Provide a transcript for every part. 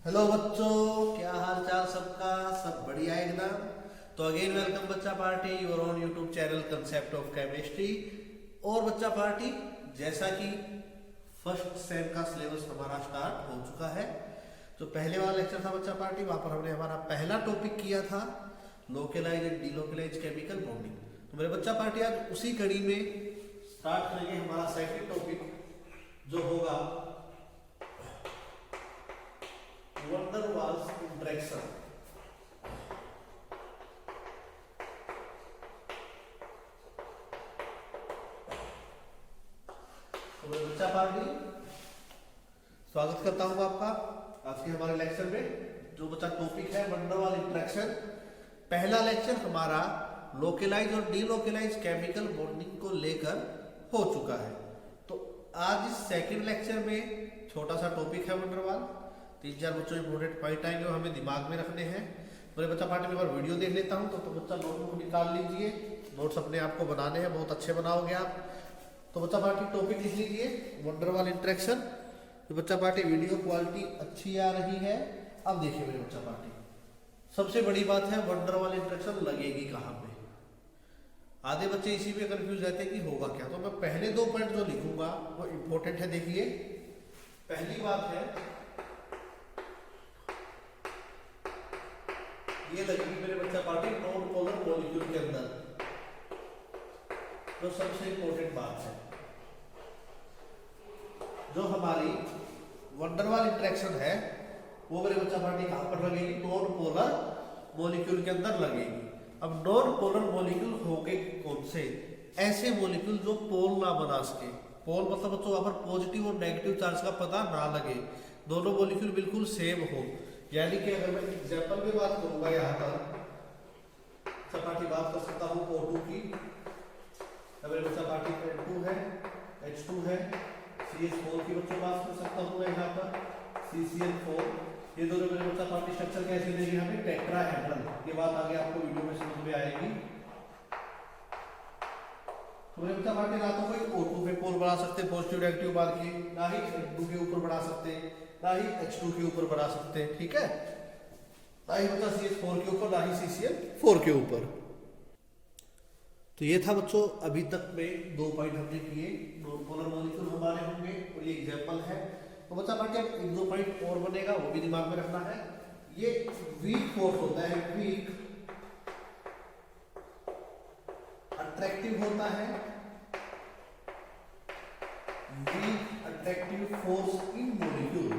Hello बच्चों, क्या हाल चाल सबका। सब बढ़िया एकदम। तो अगेन वेलकम बच्चा party your on YouTube channel concept of chemistry. और बच्चा पार्टी, जैसा कि फर्स्ट सेम का सिलेबस हमारा स्टार्ट हो चुका है, तो पहले वाला लेक्चर था बच्चा पार्टी, वहां पर हमने हमारा पहला टॉपिक किया था localize and delocalize chemical bonding. तो मेरे बच्चा पार्टी आज उसी कड़ी में स्टार्ट करेंगे हमारा सेकंड टॉपिक, जो होगा वंडर वाल्स इंटरेक्शन। तो मेरे बच्चा पार्टी, स्वागत करता हूं आपका आज के हमारे लेक्चर में। जो बच्चा टॉपिक है वंडर वाल इंटरेक्शन। पहला लेक्चर हमारा लोकलाइज और डीलोकलाइज केमिकल बॉन्डिंग को लेकर हो चुका है। तो आज इस सेकंड लेक्चर में छोटा सा टॉपिक है वंडर वाल। 3-4 बच्चों इंपोर्टेंट पॉइंट आएंगे, हमें दिमाग में रखने हैं। मेरे बच्चा पार्टी में एक बार वीडियो देख लेता हूं, तो बच्चा नोटबुक निकाल लीजिए। नोट्स अपने आप को बनाने हैं, बहुत अच्छे बनाओगे आप। तो बच्चा पार्टी टॉपिक लिख लीजिए वंडर वाल इंटरेक्शन। तो बच्चा पार्टी वीडियो क्वालिटी अच्छी आ रही है। अब देखिए मेरे बच्चा पार्टी, सबसे बड़ी बात है वंडर वाल इंटरेक्शन लगेगी कहाँ पे। आधे बच्चे इसी पे कंफ्यूज रहते हैं कि होगा क्या। तो मैं पहले 2 पॉइंट जो लिखूंगा वो इंपॉर्टेंट है। देखिए, पहली बात है ये लगेगी मेरे बच्चा पार्टी नॉन पोलर मॉलिक्यूल के अंदर, जो सबसे इंपॉर्टेंट बात है। जो हमारी वंडरवाल इंटरेक्शन है वो मेरे बच्चा पार्टी कहां पर लगेगी? नॉन पोलर मॉलिक्यूल के अंदर लगेगी। अब नॉन पोलर मॉलिक्यूल होंगे कौन से? ऐसे मॉलिक्यूल जो पोल ना बना सके। पोल मतलब बच्चों वहां पर पॉजिटिव और नेगेटिव चार्ज का पता ना लगे, दोनों मॉलिक्यूल बिल्कुल सेम हो। यानी कि अगर मैं एग्जांपल में बात करूंगा, यहाँ पर सपाटी बात कर सकता हूँ O2 की। अगर बच्चा पार्टी N2 है, H2 है, CH4 की बच्चों बात कर सकता हूँ मैं यहाँ पर CCl4। ये दोनों मेरे बच्चा पार्टी स्ट्रक्चर कैसे देगी हमें? टेट्राहेड्रल। ये बात आगे आपको वीडियो में समझ में आएगी। तो मेरे बच्चा पार्टी ना तो कोई O2 पे पोल बना सकते पॉजिटिव नेगेटिव बार की, ना ही N2 के ऊपर बना सकते, ना ही H2 के ऊपर बढ़ा सकते हैं, ठीक है। ना ही बच्चा CH4 के ऊपर, ना ही CCl4 के ऊपर। तो ये था बच्चों अभी तक में 2 पॉइंट हमने किए। नॉन पोलर मॉलिक्यूल हमारे होंगे और ये एग्जांपल है। तो बच्चा पार्टी अब 1-2 पॉइंट और बनेगा, वो भी दिमाग में रखना है। ये वीक फोर्स होता है, वीक अट्रैक्टिव होता है, weak attractive force in molecule.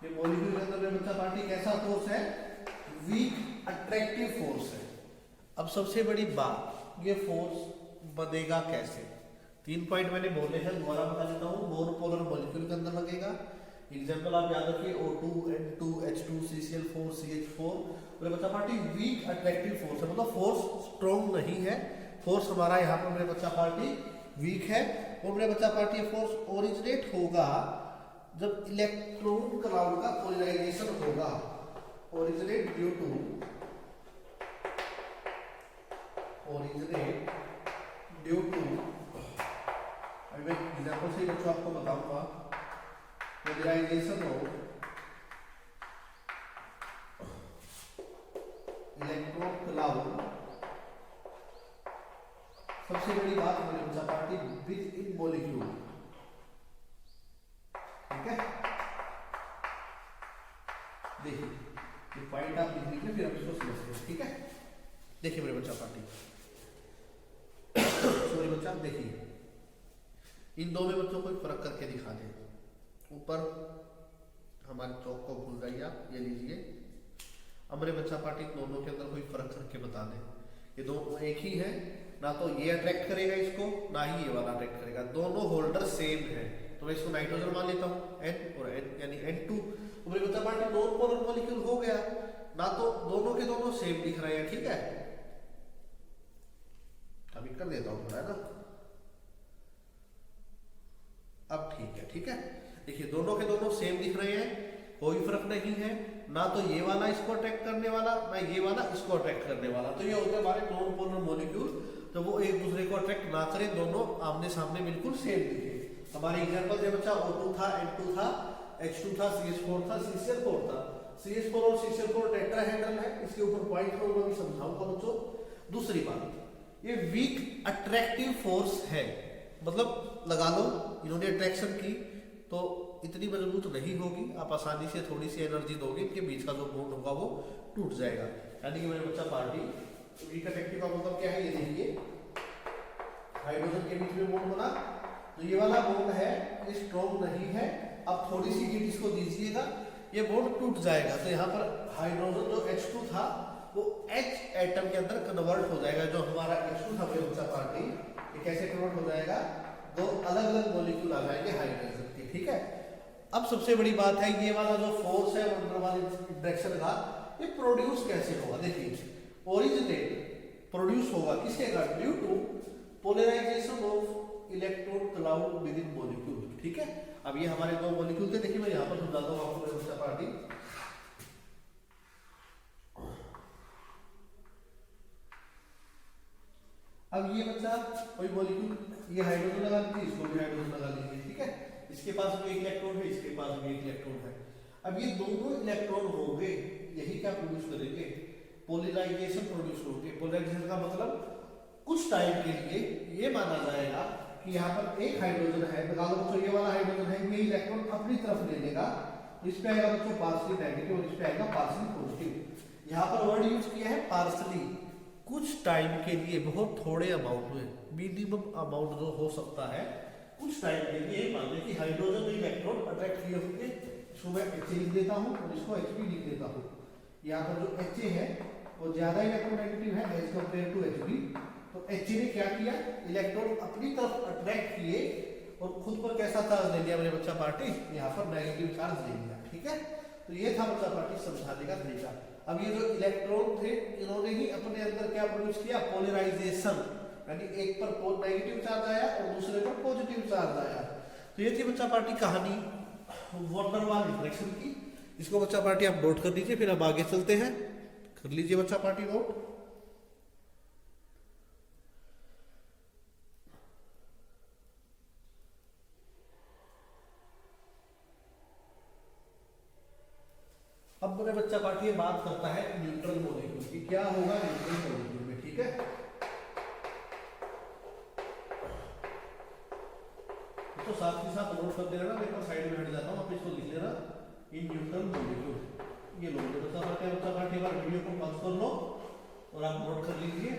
ये मॉलिक्यूल के अंदर में बच्चा पार्टी कैसा फोर्स है? वीक अट्रैक्टिव फोर्स है। अब सबसे बड़ी बात, ये फोर्स बनेगा कैसे? 3 पॉइंट मैंने बोले हैं, दोबारा बता देता हूँ। नॉन पोलर मॉलिक्यूल के अंदर लगेगा। एग्जांपल आप याद रखिए O2, N2, H2, CCl4, CH4। मेरे बच्चा पार्टी वीक अट्रैक्टिव फोर्स है, मतलब फोर्स स्ट्रॉन्ग नहीं है। फोर्स हमारा यहाँ पर मेरे बच्चा पार्टी वीक है। और मेरे बच्चा पार्टी ये फोर्स ओरिजिनेट होगा जब इलेक्ट्रॉन क्लाउड का पोलराइजेशन होगा। Originate due to, originate due to, अभी मैं एग्जांपल से बच्चों आपको बताऊंगा। Polarization of electron cloud. सबसे बड़ी बात मेरे बच्चा पार्टी विद इन मॉलिक्यूल, ठीक है। देखिए ये पॉइंट आप लिख लीजिए, फिर हम इसको समझते हैं, ठीक है। देखिए मेरे बच्चा पार्टी, सॉरी बच्चा, देखिए इन दो में बच्चों को फर्क करके दिखा दें। ऊपर हमारे चौक को भूल जाइए आप, ये लीजिए। अब मेरे बच्चा पार्टी दोनों के अंदर कोई फर्क करके बता दें। ये दोनों एक ही है, ना तो ये अट्रैक्ट करेगा इसको, ना ही ये वाला अट्रैक्ट करेगा। दोनों होल्डर सेम है, तो मैं इसको नाइट्रोजन मान लेता हूँ, N और N यानी N2। तो मेरे बच्चा पार्टी नॉन पोलर मॉलिक्यूल हो गया, ना तो दोनों के दोनों सेम दिख रहे हैं, ठीक है। अभी कर देता हूँ थोड़ा, है ना। अब ठीक है, ठीक है। देखिए दोनों के दोनों सेम दिख रहे हैं, कोई फर्क नहीं है। ना तो ये वाला इसको अट्रैक्ट करने वाला, ना ये वाला इसको अट्रैक्ट करने वाला। तो ये होते हमारे नॉन पोलर मॉलिक्यूल। तो वो एक दूसरे को अट्रैक्ट ना करें, दोनों आमने सामने बिल्कुल सेम दिखे। हमारे एग्जांपल थे बच्चा O2 था, N2 था, H2 था, CH4 था, CCl4 था। CH4 और CCl4 टेट्राहेड्रल है, इसके ऊपर पॉइंट करूंगा, भी समझाऊंगा बच्चों। दूसरी बात, ये वीक अट्रैक्टिव फोर्स है, मतलब लगा लो इन्होंने अट्रैक्शन की तो इतनी मजबूत नहीं होगी, आप आसानी से थोड़ी सी एनर्जी दोगे, इनके बीच का जो बॉन्ड होगा वो टूट जाएगा। यानी कि मेरे बच्चा पार्टी वीक अट्रैक्टिव का मतलब क्या है, ये देखिए हाइड्रोजन के बीच में बॉन्ड बना, तो ये वाला बॉन्ड है ये स्ट्रॉन्ग नहीं है, अब थोड़ी सी हीट इसको दीजिएगा, ये बॉन्ड टूट जाएगा। तो यहाँ पर हाइड्रोजन जो H2 था वो H एटम के अंदर कन्वर्ट हो जाएगा, जो हमारा H2 था मेरे बच्चा पार्टी, ये कैसे कन्वर्ट हो जाएगा, दो अलग अलग मॉलिक्यूल आ जाएंगे हाइड्रोजन के, ठीक है। अब सबसे बड़ी बात है, ये वाला जो फोर्स है वंडर वाल इंटरेक्शन का, ये प्रोड्यूस कैसे होगा, देखिए ओरिजिनेट प्रोड्यूस होगा किसके कारण, due to polarization of electron cloud within molecule, ठीक है। अब ये हमारे दो मॉलिक्यूल थे, देखिए मैं यहाँ पर समझाता हूँ आपको मेरे बच्चा पार्टी। अब ये बच्चा कोई मॉलिक्यूल, ये हाइड्रोजन लगा लीजिए, इसको भी हाइड्रोजन लगा लीजिए, ठीक है। इसके पास भी एक इलेक्ट्रॉन है, इसके पास भी एक इलेक्ट्रॉन है। अब ये दोनों इलेक्ट्रॉन होंगे, यही क्या प्रोड्यूस करेंगे, पोलराइजेशन प्रोड्यूस होंगे। पोलराइजेशन का मतलब कुछ टाइम के लिए ये माना जाएगा कि यहाँ पर एक हाइड्रोजन है, बता दो बच्चों ये वाला हाइड्रोजन है, ये इलेक्ट्रॉन अपनी तरफ ले लेगा, तो इस पे आएगा बच्चों पार्शली नेगेटिव और इस पे आएगा पार्शली पॉजिटिव। यहाँ पर वर्ड यूज किया है पार्शली, कुछ टाइम के लिए, बहुत थोड़े अमाउंट में, मिनिमम अमाउंट जो हो सकता है, कुछ टाइम के लिए मान लें कि हाइड्रोजन में इलेक्ट्रॉन अट्रैक्ट किए होंगे, इसको मैं HA लिख देता हूँ और इसको HB लिख देता हूँ। यहाँ पर जो HA है वो ज्यादा इलेक्ट्रोनेगेटिव है एज कम्पेयर टू HB, तो HA ने क्या किया, इलेक्ट्रॉन अपनी तरफ अट्रैक्ट किए और खुद पर कैसा चार्ज ले लिया मेरे बच्चा पार्टी, यहाँ पर नेगेटिव चार्ज ले लिया, ठीक है। तो ये था बच्चा पार्टी समझाने का तरीका। अब ये जो इलेक्ट्रॉन थे इन्होंने ही अपने अंदर क्या प्रोड्यूस किया, पोलराइजेशन, यानी एक पर नेगेटिव चार्ज आया और दूसरे पर पॉजिटिव चार्ज आया। तो ये थी बच्चा पार्टी कहानी वंडर वाल इंटरेक्शन की। इसको बच्चा पार्टी आप नोट कर लीजिए, फिर हम आगे चलते हैं, कर लीजिए बच्चा पार्टी नोट। अब मेरा बच्चा पार्टी बात करता है न्यूट्रल मॉलिक्यूल की, क्या होगा न्यूट्रल मॉलिक्यूल में, ठीक है। तो साथ ही साथ नोट कर देना, मैं एक साइड में हट जाता हूँ, आप इसको लिख लेना, इन न्यूट्रल मॉलिक्यूल, ये लो बच्चा पार्टी एक बार वीडियो को पॉज कर लो और आप नोट कर लीजिए।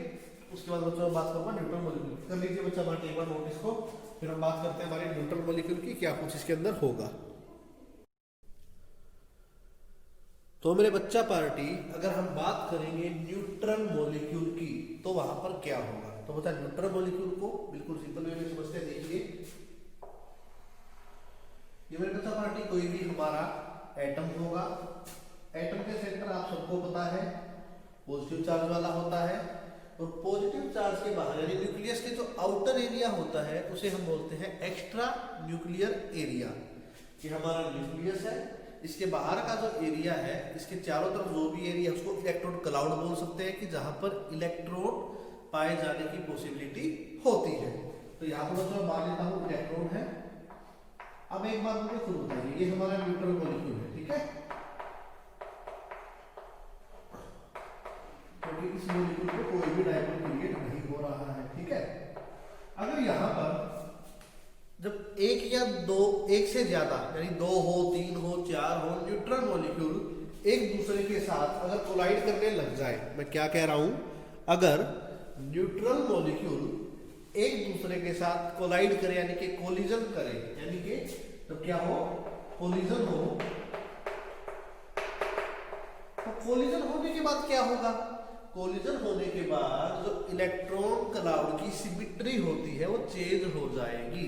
उसके बाद बच्चों बात करूंगा न्यूट्रल मॉलिक्यूल, कर लीजिए बच्चा पार्टी एक बार नोट इसको, फिर हम बात करते हैं हमारे न्यूट्रल मॉलिक्यूल की, क्या कुछ इसके अंदर होगा। तो मेरे बच्चा पार्टी अगर हम बात करेंगे न्यूट्रल मॉलिक्यूल की तो वहां पर क्या होगा, तो बता न्यूट्रल मॉलिक्यूल को बिल्कुल सिंपल वे में समझते हैं। देखिए ये मेरे बच्चा पार्टी कोई भी हमारा एटम होगा, एटम के सेंटर आप सबको पता है पॉजिटिव चार्ज वाला होता है, और पॉजिटिव चार्ज के बाहर यानी न्यूक्लियस के जो आउटर एरिया होता है उसे हम बोलते हैं एक्स्ट्रा न्यूक्लियर एरिया। ये हमारा न्यूक्लियस है, इसके बाहर का जो एरिया है, इसके चारों तरफ जो भी एरिया है उसको इलेक्ट्रॉन क्लाउड बोल सकते हैं, कि जहां पर इलेक्ट्रॉन पाए जाने की पॉसिबिलिटी होती है। तो यहाँ पर मैं मान लेता हूँ इलेक्ट्रॉन है। अब एक बात मुझे खुद बताइए, ये हमारा न्यूट्रल मॉलिक्यूल है, ठीक है, क्योंकि इस मॉलिक्यूल में कोई भी डायपोल क्रिएट नहीं हो रहा है, ठीक है। अगर यहाँ पर जब एक या दो, एक से ज्यादा यानी 2 हो, 3 हो, 4 हो न्यूट्रल मॉलिक्यूल एक दूसरे के साथ अगर कोलाइड करने लग जाए, मैं क्या कह रहा हूं, अगर न्यूट्रल मॉलिक्यूल एक दूसरे के साथ कोलाइड करे यानी कि कोलिजन करे, यानी कि तो क्या हो, कोलिजन हो, तो कोलिजन होने के बाद क्या होगा, कोलिजन होने के बाद जो इलेक्ट्रॉन क्लाउड की सिमेट्री होती है वो चेंज हो जाएगी।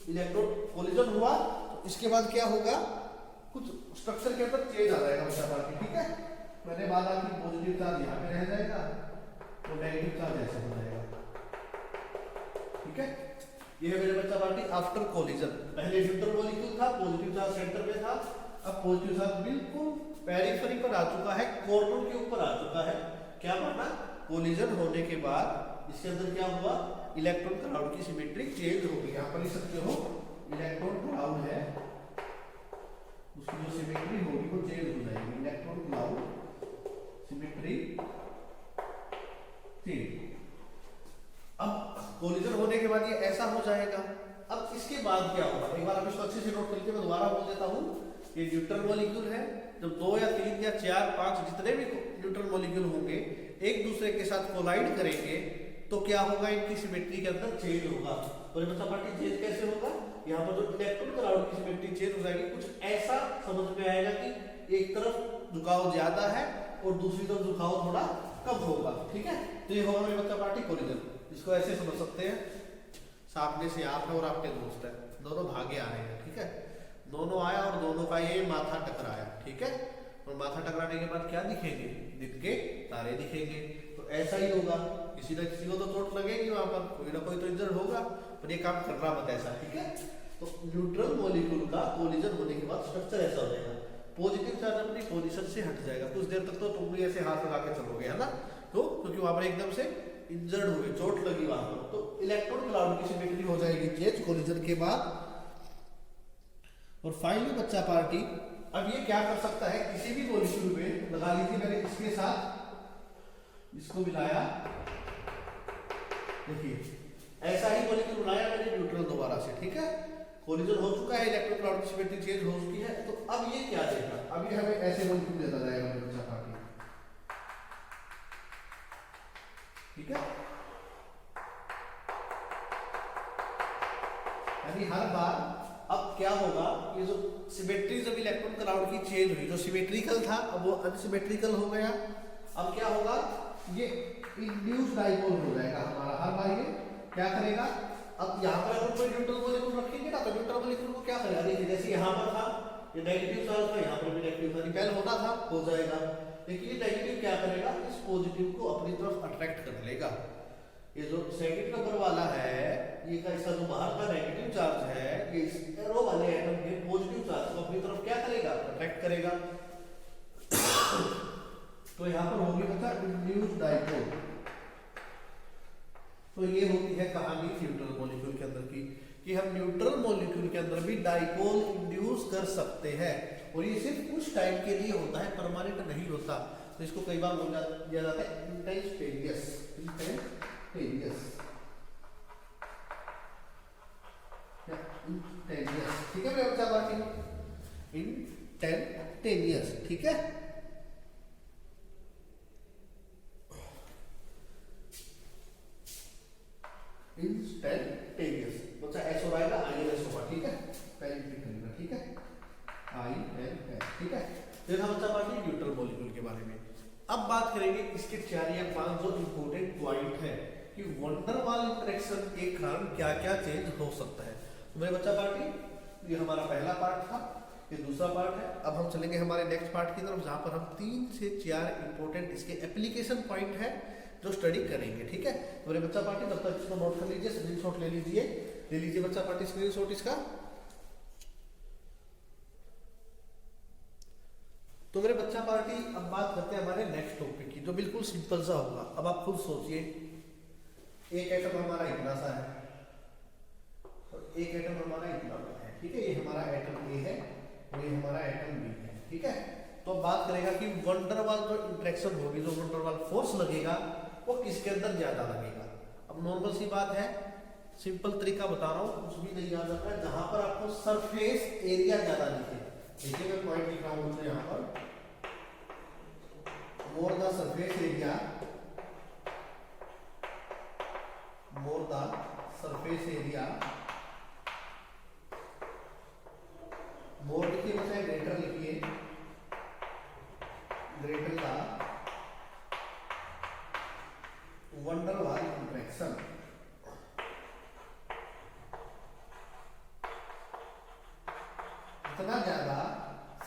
इलेक्ट्रॉन कोलिजन हुआ तो इसके बाद क्या होगा, कुछ स्ट्रक्चर के अंदर चेंज आ जाएगा बच्चा पार्टी, ठीक है। मैंने माना कि पॉजिटिव चार्ज यहाँ पे रह जाएगा तो नेगेटिव चार्ज ऐसे हो जाएगा, ठीक है। ये है मेरे बच्चा पार्टी आफ्टर कोलिजन। पहले न्यूट्रल मॉलिक्यूल था, पॉजिटिव चार्ज सेंटर में था, अब पॉजिटिव चार्ज बिल्कुल पेरिफेरी पर आ चुका है, कॉर्नर के ऊपर आ चुका है, क्या पढ़ना, कोलिजन होने के बाद इसके अंदर क्या हुआ, इलेक्ट्रॉन क्लाउड की सिमेट्री चेंज हो गई। यहाँ पर लिख सकते हो इलेक्ट्रॉन क्लाउड है, उसकी जो सिमेट्री होगी वो चेंज हो जाएगी, इलेक्ट्रॉन क्लाउड सिमेट्री चेंज। अब कोलिजन होने के बाद ये ऐसा हो जाएगा। अब इसके बाद क्या होगा, एक बार आप इसको अच्छे से नोट करके मैं दोबारा बोल देता हूँ। ये न्यूट्रल मॉलिक्यूल है, जब 2 या 3 या 4 5 जितने भी न्यूट्रल मॉलिक्यूल होंगे एक दूसरे के साथ कोलाइड करेंगे तो क्या होगा, इनकी सिमेट्री के अंदर चेंज होगा। तो बच्चा पार्टी चेंज कैसे होगा, यहाँ पर जो इलेक्ट्रॉन क्लाउड की सिमेट्री चेंज हो जाएगी, कुछ ऐसा समझ में आएगा कि एक तरफ झुकाव ज्यादा है और दूसरी तरफ झुकाव थोड़ा कम होगा। ठीक है, तो ये होगा मेरे बच्चा पार्टी कोलिजन। इसको ऐसे समझ सकते हैं, सामने से आप है और आपके दोस्त है, दोनों भागे आ रहे हैं। ठीक है, दोनों आया और दोनों का ये माथा टकराया। ठीक है, और माथा टकराने के बाद क्या दिखेंगे, दिन के तारे दिखेंगे। तो ऐसा ही होगा, किसी न किसी को तो चोट लगेगी, वहां पर कोई ना कोई तो इंजर्ड होगा, पर ये काम कर रहा मत ऐसा। ठीक है, तो न्यूट्रल मॉलिक्यूल का कोलिजन होने के बाद स्ट्रक्चर ऐसा हो जाएगा, पॉजिटिव चार्ज अपनी पोजीशन से हट जाएगा। कुछ देर तक तो तुम भी ऐसे हाथ लगा के चलोगे, है ना, तो क्योंकि वहां पर एकदम से इंजर्ड हुए, चोट लगी वहां पर, तो इलेक्ट्रॉन क्लाउड की सिमेट्री हो जाएगी चेंज कोलिजन के बाद। और फाइनली बच्चा पार्टी अब ये क्या कर सकता है, किसी भी मॉलिक्यूल में लगा लीजिए, मैंने इसके साथ इसको मिलाया, देखिए ऐसा ही मॉलिक्यूल बनाया मैंने न्यूट्रल दोबारा से। ठीक है, कोलिजन हो चुका है, इलेक्ट्रॉन क्लाउड की सिमेट्री चेंज हो चुकी है। तो अब ये क्या देगा, अब ये हमें ऐसे मॉलिक्यूल देता जाएगा बच्चा पार्टी। ठीक है, यानी हर बार अब क्या होगा, ये जो सिमेट्री जब इलेक्ट्रॉन क्लाउड की चेंज हुई, जो सिमेट्रिकल था अब वो अनसिमेट्रिकल हो गया। अब क्या होगा, ये इंड्यूस डाइपोल हो जाएगा हमारा, हर बार ये क्या करेगा। अब यहाँ पर अगर कोई न्यूट्रल मॉलिक्यूल रखेंगे ना, तो न्यूट्रल मॉलिक्यूल को क्या करेगा, देखिए जैसे यहाँ पर था ये नेगेटिव चार्ज था, यहाँ पर भी नेगेटिव था, रिपेल होना था, हो जाएगा। लेकिन ये नेगेटिव क्या करेगा, इस पॉजिटिव को अपनी तरफ अट्रैक्ट कर लेगा। ये जो सेकंड नंबर वाला है, ये का इसका जो बाहर का नेगेटिव चार्ज है, ये इस एरो वाले एटम के पॉजिटिव चार्ज को अपनी तरफ क्या करेगा, अट्रैक्ट करेगा। तो यहाँ पर होगी बच्चा इंड्यूस डाइपोल। तो ये होती है कहानी न्यूट्रल मॉलिक्यूल के अंदर की, कि हम न्यूट्रल मॉलिक्यूल के अंदर भी डाइपोल इंड्यूस कर सकते हैं, और ये सिर्फ कुछ टाइम के लिए होता है, परमानेंट नहीं होता। तो इसको कई बार बोला जाता है इंस्टेंटेनियस। ठीक है मेरे बच्चा बाकी इंस्टेंटेनियस। ठीक है, इंस्टेंटेनियस बच्चा एस हो आएगा, आई एन एस होगा। ठीक है, पहले क्लिक करना। ठीक है, आई एन एस। ठीक है, फिर हम बच्चा बाकी न्यूट्रल मॉलिक्यूल के बारे में अब बात करेंगे। इसके 4 या 5 जो इंपॉर्टेंट पॉइंट है कि वंडर वाल इंटरेक्शन के कारण क्या क्या चेंज हो सकता है। तो मेरे बच्चा पार्टी, ये हमारा पहला पार्ट था, ये दूसरा पार्ट है। अब हम चलेंगे हमारे नेक्स्ट पार्ट की तरफ, जहां पर हम 3 से 4 इंपॉर्टेंट इसके एप्लीकेशन पॉइंट है जो स्टडी करेंगे। ठीक है, तो मेरे बच्चा पार्टी तब तक इसको नोट कर लीजिए, स्क्रीनशॉट ले लीजिए बच्चा पार्टी स्क्रीनशॉट इसका। तो मेरे बच्चा पार्टी अब बात करते हैं हमारे नेक्स्ट टॉपिक की, जो बिल्कुल सिंपल सा होगा। अब आप खुद सोचिए, एक एटम हमारा इतना सा है और एक एटम हमारा इतना है। ठीक है, ये हमारा एटम ए है और ये हमारा एटम बी है। ठीक है, तो बात करेगा कि वंडरवाल जो इंटरेक्शन होगी, जो वंडरवाल फोर्स लगेगा वो किसके अंदर ज्यादा लगेगा। अब नॉर्मल सी बात है, सिंपल तरीका बता रहा हूँ, कुछ भी नहीं याद रखना है, जहां पर आपको सरफेस एरिया ज्यादा दिखे। देखिए मैं पॉइंट लिख रहा हूँ तो यहाँ पर more the surface area, more the surface area, more लिखिए बच्चे, ग्रेटर लिखिए, ग्रेटर द वंडरवाल इंटरेक्शन। जितना ज्यादा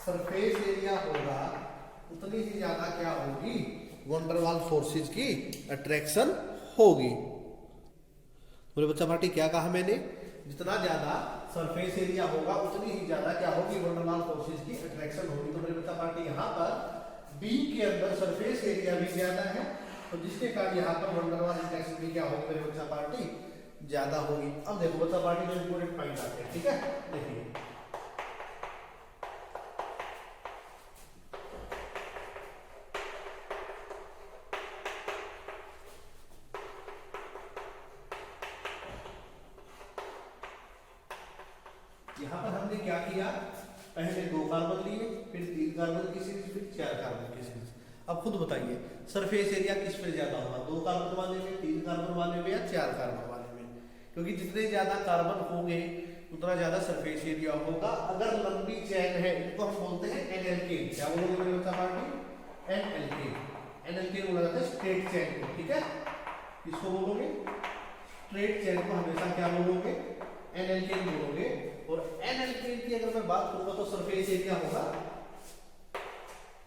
सरफेस एरिया होगा उतनी ही ज्यादा क्या होगी, वंडरवाल फोर्सेस की अट्रैक्शन होगी। मेरे बच्चा पार्टी क्या कहा मैंने, जितना ज्यादा सरफेस एरिया होगा उतनी ही ज्यादा क्या होगी, वंडरवाल फोर्सेस की अट्रैक्शन होगी। तो मेरे बच्चा पार्टी यहाँ पर बी के अंदर सरफेस एरिया भी ज्यादा है, तो जिसके कारण यहाँ पर वंडरवाल इंटरेक्शन भी क्या होगी मेरे बच्चा पार्टी, ज्यादा होगी। अब देखो बच्चा पार्टी में इंपोर्टेंट पॉइंट आते हैं, ठीक है। देखिए यहाँ पर हमने क्या किया, पहले 2 कार्बन लिए, फिर 3 कार्बन की सीरीज, फिर 4 कार्बन की सीरीज। अब खुद बताइए सरफेस एरिया किस पे ज्यादा होगा, 2 कार्बन वाले में, 3 कार्बन वाले में, या 4 कार्बन वाले में? क्योंकि जितने ज्यादा कार्बन होंगे उतना ज्यादा सरफेस एरिया होगा। अगर लंबी चेन है, इनको हम बोलते हैं एनएलकेन। क्या बोलोगे मेरे बच्चा पार्टी, एनएलकेन। एनएलकेन बोला जाता है स्ट्रेट चेन को, ठीक है। किसको बोलोगे, स्ट्रेट चेन को हमेशा क्या बोलोगे, एनएलकेन बोलोगे। और एनएलकेन की अगर मैं बात करूंगा तो सरफेस एरिया होगा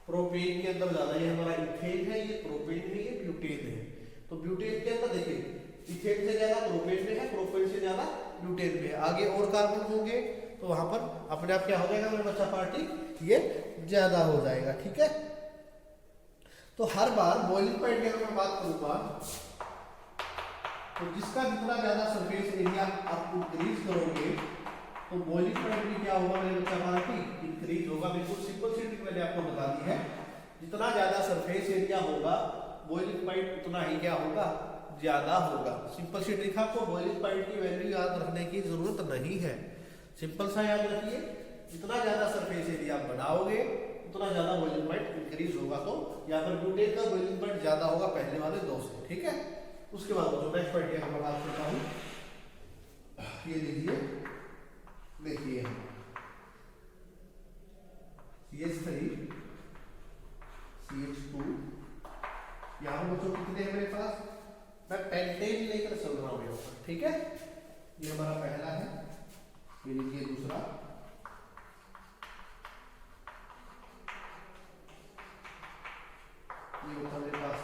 प्रोपेन के अंदर ज्यादा। ये हमारा इथेन है, ये प्रोपेन है, ये ब्यूटेन है। तो ब्यूटेन के अंदर देखिए इथेन से ज्यादा प्रोपेन में है, प्रोपेन से ज्यादा ब्यूटेन में है। आगे और कार्बन होंगे तो वहां पर अपने आप क्या हो जाएगा मेरे बच्चा पार्टी, ये ज्यादा हो जाएगा, ठीक है। तो हर बार बॉइलिंग पॉइंट की अगर मैं बात करूंगा तो जिसका जितना ज्यादा सरफेस एरिया आप इंक्रीज करोगे तो बॉइलिंग पॉइंट भी क्या होगा मेरे बच्चा पार्टी, इंक्रीज होगा। बिल्कुल सिंपल सी ट्रिक मैंने आपको बता दी है, जितना ज्यादा सरफेस एरिया होगा बॉइलिंग पॉइंट उतना ही क्या होगा, ज्यादा होगा। सिंपल सी ट्रिक, आपको बॉइलिंग पॉइंट की वैल्यू याद रखने की जरूरत नहीं है, सिंपल सा याद रखिए, जितना ज्यादा सरफेस एरिया बनाओगे उतना ज्यादा बॉइलिंग पॉइंट इंक्रीज होगा। तो यहाँ पर ब्यूटेन का बॉइलिंग पॉइंट ज्यादा होगा पहले वाले 2 से, ठीक है। उसके बाद जो नेक्स्ट पॉइंट की मैं बात करता हूँ, ये लीजिए, देखिए CH3 CH2, यहाँ पर बच्चों कितने हैं मेरे पास, मैं पेंटेन लेकर चल रहा हूँ, ठीक है। ये हमारा पहला है, ये लीजिए दूसरा, ये होता मेरे पास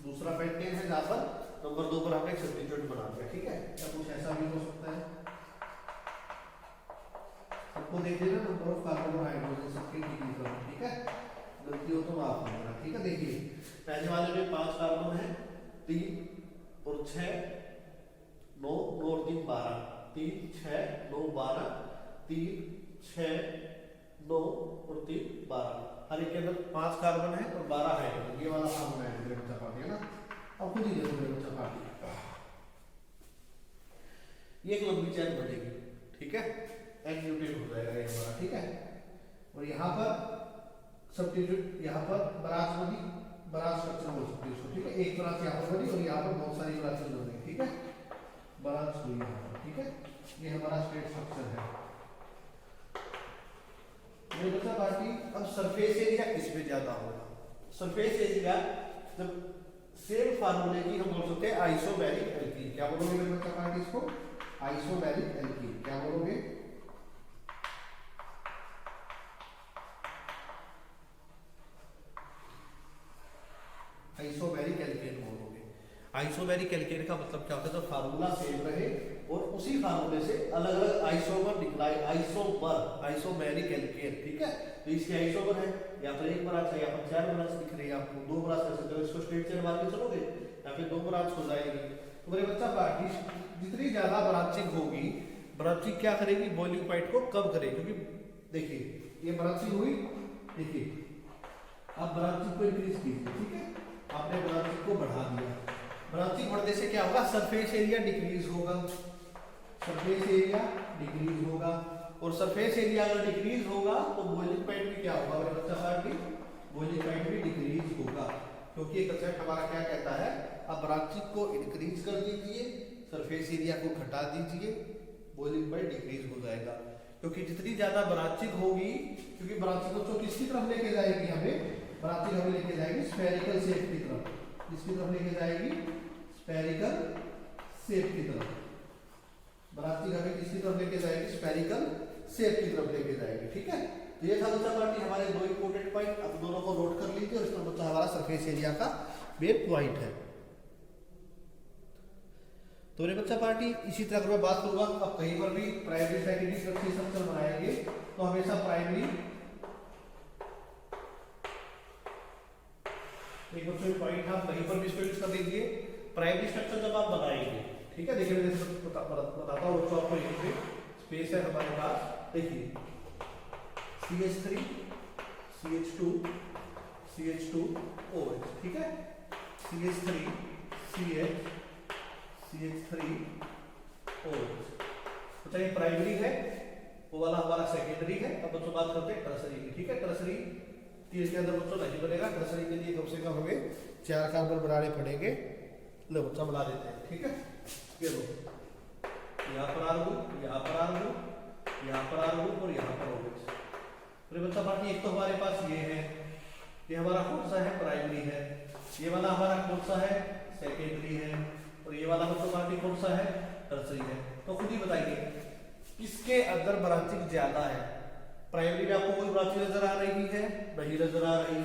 दूसरा पेंटेन है, जहां पर नंबर 2 पर हमने सब्स्टिट्यूट बना दिया, ठीक है। या कुछ ऐसा भी हो सकता है, सबको देख लेना, नंबर ऑफ कार्बन और हाइड्रोजन सबके डिग्री पर, ठीक है। गलती हो तो माफ करना, ठीक है। देखिए पहले वाले में 5 कार्बन है, 3 और 6 9 और 3 12, 3 6 9 12, 3 6 9 और 3 12। हर एक के अंदर 5 कार्बन है और 12 हाइड्रोजन, ये वाला फार्मूला है मेरे बच्चा पार्टी, है ना। अब खुद ही देखो मेरे बच्चा पार्टी, ये एक लंबी चेन बनेगी, ठीक है। एनयूटेट हो जाएगा ये हमारा, ठीक है। और यहाँ पर सब्स्टिट्यूट, यहाँ पर बरास बनी, बरास स्ट्रक्चर बोल सकते हैं इसको, ठीक है। एक बरास यहाँ पर बनी और यहाँ पर बहुत सारी बरासेस बन गई, ठीक है। बरास हुई यहाँ पर, ठीक है। ये हमारा स्ट्रेट स्ट्रक्चर है मेरे बच्चा पार्टी। अब सरफेस एरिया किस पे ज्यादा होगा, सरफेस एरिया जब सेम फार्मूले की हम बोल सकते हैं आइसोबैरिक एल्कीन। क्या बोलोगे मेरे बच्चा पार्टी इसको, आइसोबैरिक एल्कीन। क्या बोलोगे, आइसोबैरिक एल्केन बोलोगे। आइसोबैरिक एल्केन का मतलब क्या होता है, तो फार्मूला सेम रहे और उसी फार्मूले से अलग अलग आइसोमर निकला, आइसोमर, आइसोबैरिक एल्केन, ठीक है। तो इसके आइसोमर है, या फिर 1 बरास है, या फिर 4 बरास दिख रही है आपको, 2 बरास कर सकते हो, इसको स्ट्रेट चेन मार के चलोगे या फिर 2 बरास हो जाएगी। तो मेरे बच्चा पार्टी जितनी ज्यादा ब्रांचिंग होगी, ब्रांचिंग क्या करेगी, बॉइलिंग पॉइंट को कम करेगी। क्योंकि देखिए ये ब्रांचिंग हुई, देखिए आप ब्रांचिंग को इंक्रीज कीजिए, ठीक है। आपने ब्रांचिंग को बढ़ा दिया, ब्रांचिंग बढ़ने से क्या होगा, सरफेस एरिया डिक्रीज होगा, सरफेस एरिया डिक्रीज होगा। और सरफेस एरिया अगर डिक्रीज होगा तो बॉइलिंग पॉइंट भी क्या होगा मेरे बच्चा पार्टी, बॉइलिंग पॉइंट भी डिक्रीज होगा। क्योंकि ये कंसेप्ट हमारा क्या कहता है, अब ब्रांचिंग को इंक्रीज कर दीजिए, सरफेस एरिया को घटा दीजिए, बॉइलिंग पॉइंट डिक्रीज हो जाएगा। क्योंकि जितनी ज्यादा ब्रांचिंग होगी, क्योंकि ब्रांचिंग को किसकी तरफ लेके जाएगी, हमें ब्रांचिंग हमें लेके जाएगी स्फेरिकल शेप की तरफ, किसकी तरफ लेके जाएगी, स्फेरिकल शेप की तरफ। ब्रांचिंग हमें किसकी तरफ लेके जाएगी, स्फेरिकल शेप की तरफ लेके जाएगी, ठीक है। तो ये था बच्चा पार्टी हमारे 2 इंपोर्टेंट पॉइंट, अब दोनों को नोट कर लीजिए। और इसमें बच्चा हमारा सरफेस एरिया का मेन पॉइंट है। तो मेरे बच्चा पार्टी इसी तरह अगर मैं बात करूंगा, अब कहीं पर भी प्राइमरी सेकेंडरी स्ट्रक्चर स्ट्रक्चर बनाएंगे तो हमेशा प्राइमरी एक बच्चों पॉइंट आप कहीं पर भी इसको यूज कर दीजिए। प्राइमरी स्ट्रक्चर जब आप बनाएंगे, ठीक है, देखिए मैं बताता हूँ बच्चों आपको। यहीं पे स्पेस है हमारे पास, देखिए CH3 CH2 CH2 OH, ठीक है, CH3 CH CH3 OH। तो चलिए प्राइमरी है, वो वाला हमारा सेकेंडरी है। अब बच्चों बात करते हैं टर्सरी की, ठीक है। टर्सरी इसके अंदर बच्चों नहीं बनेगा। टर्सरी के लिए कम से कम हमें 4 कार्बन बनाने पड़ेंगे। लो बच्चा बना देते हैं, ठीक है। ये लो, यहाँ पर R2, यहाँ पर R2, यहाँ पर R2 और यहाँ पर OH। तो बच्चा बाकी एक तो हमारे पास ये है, ये हमारा कौन सा है, प्राइमरी है। ये वाला हमारा कौन सा है, सेकेंडरी है। और ये वाला बच्चों बाकी कौन सा है, टर्सरी है। तो खुद ही बताइए किसके अंदर ब्रांचिंग ज्यादा है। प्राइमरी में आपको कोई ब्रांचिंग नजर आ रही है, नहीं नजर आ रही।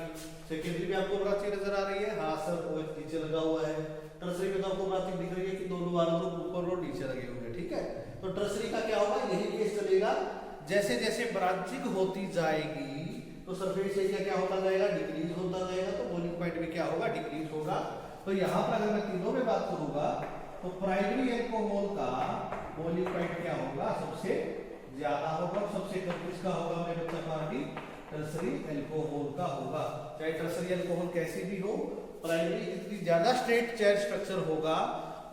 सेकेंडरी में आपको ब्रांचिंग नजर आ रही है, हाँ सर OH नीचे लगा हुआ है। टर्सरी में तो आपको ब्रांचिंग दिख रही है कि दोनों वालों ऊपर और नीचे लगे हुए हैं, ठीक है। तो टर्सरी का क्या होगा, यही केस चलेगा। जैसे जैसे ब्रांचिंग होती जाएगी तो सरफेस एरिया क्या होता जाएगा, डिक्रीज होता जाएगा। तो बॉइलिंग पॉइंट में क्या होगा, डिक्रीज होगा। तो यहाँ पर अगर मैं तीनों में बात करूंगा तो प्राइमरी एल्कोहल का बॉइलिंग पॉइंट क्या होगा, सबसे ज्यादा होगा। सबसे कम किसका होगा मेरे बच्चा पार्टी, टर्सरी एल्कोहल का होगा। चाहे टर्सरी एल्कोहल कैसी भी हो, प्राइमरी जितनी ज्यादा स्ट्रेट चेयर स्ट्रक्चर होगा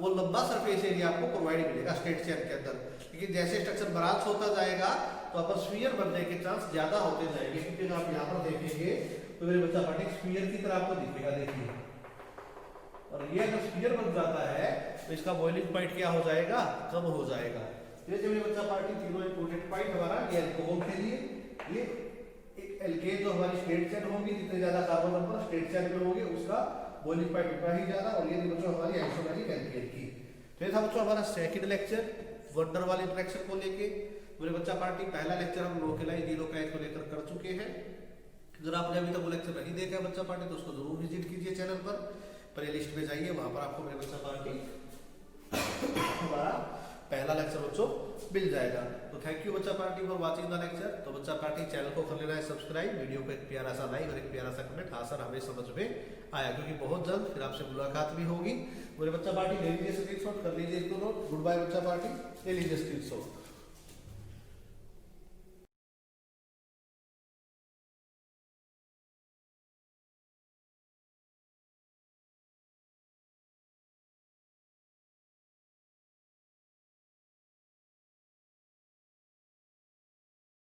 वो लंबा सरफेस एरिया आपको प्रोवाइड मिलेगा स्ट्रेट चेयर के अंदर। लेकिन जैसे स्ट्रक्चर ब्रांच होता जाएगा तो आपका स्फीयर बनने के चांस ज्यादा होते जाएंगे। क्योंकि अगर आप यहाँ पर देखेंगे तो मेरे बच्चा पार्टी स्फीयर की तरह आपको दिखेगा, देखिए। और ये अगर स्फीयर बन जाता है तो इसका बॉइलिंग पॉइंट क्या हो जाएगा, कम हो जाएगा। ये जो मेरे बच्चा पार्टी तीनों इंपोर्टेंट पॉइंट हमारा ये अल्कोहल के लिए, ये एक एल्केन जो हमारी स्ट्रेट चेन होगी, जितने ज्यादा कार्बन नंबर स्ट्रेट चेन में होंगे उसका बॉइलिंग पॉइंट उतना ही ज्यादा। और ये बच्चों हमारी आइसोमेरिक एल्केन की। तो ये था बच्चों हमारा सेकंड लेक्चर वंडर वाल इंटरेक्शन को लेके। मेरे बच्चा पार्टी पहला लेक्चर हम लोकेलाइज डिलोकाइज को लेकर कर चुके हैं। अगर आपने अभी तक वो लेक्चर नहीं देखा है बच्चा पार्टी तो उसको जरूर विजिट कीजिए चैनल पर, प्लेलिस्ट में जाइए, वहां पर आपको मेरे बच्चा पार्टी हमारा पहला लेक्चर बच्चों मिल जाएगा। तो थैंक यू बच्चा party for watching the lecture. तो बच्चा पार्टी चैनल को कर लेना है सब्सक्राइब, वीडियो को एक प्यारा सा लाइक और एक प्यारा सा कमेंट। हाँ सर हमें समझ में आया, क्योंकि बहुत जल्द फिर आपसे मुलाकात भी होगी। मेरे बच्चा पार्टी ले लीजिए स्क्रीनशॉट, कर लीजिए इसको नोट। गुड बाय बच्चा पार्टी, ले लीजिए स्क्रीनशॉट।